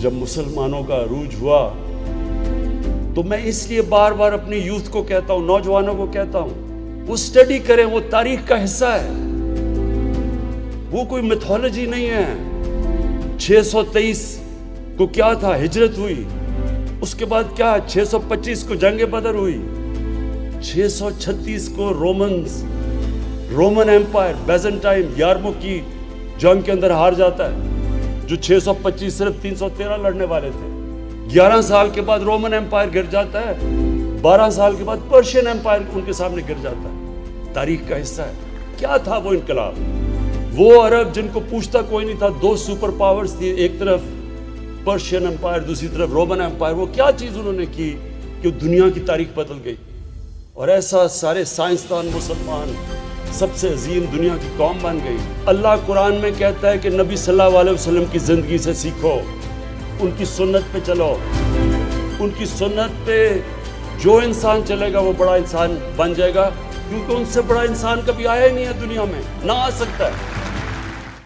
جب مسلمانوں کا عروج ہوا تو میں اس لیے بار بار اپنی یوتھ کو کہتا ہوں، نوجوانوں کو کہتا ہوں، وہ اسٹڈی کریں، وہ تاریخ کا حصہ ہے، وہ کوئی میتھولوجی نہیں ہے۔ 623 کو کیا تھا؟ ہجرت ہوئی، اس کے بعد کیا 625 کو جنگ بدر ہوئی، 636 کو رومن ایمپائر بیزنٹائن یارمو کی جنگ کے اندر ہار جاتا ہے، جو 625 صرف 313 لڑنے والے تھے۔ 11 سال کے بعد رومن ایمپائر گر جاتا ہے، 12 سال کے بعد پرشین ایمپائر ان کے سامنے گر جاتا ہے۔ تاریخ کا حصہ ہے۔ کیا تھا وہ انقلاب؟ وہ عرب جن کو پوچھتا کوئی نہیں تھا، 2 سپر پاورز تھی، ایک طرف پرشین ایمپائر، دوسری طرف رومن ایمپائر، وہ کیا چیز انہوں نے کی کہ دنیا کی تاریخ بدل گئی؟ اور ایسا سارے سائنسدان مسلمان سب سے عظیم دنیا کی قوم بن گئی۔ اللہ قرآن میں کہتا ہے کہ نبی صلی اللہ علیہ وسلم کی زندگی سے سیکھو، ان کی سنت پہ چلو، ان کی سنت پہ جو انسان چلے گا وہ بڑا انسان بن جائے گا، کیونکہ ان سے بڑا انسان کبھی آیا ہی نہیں ہے دنیا میں، نہ آ سکتا ہے۔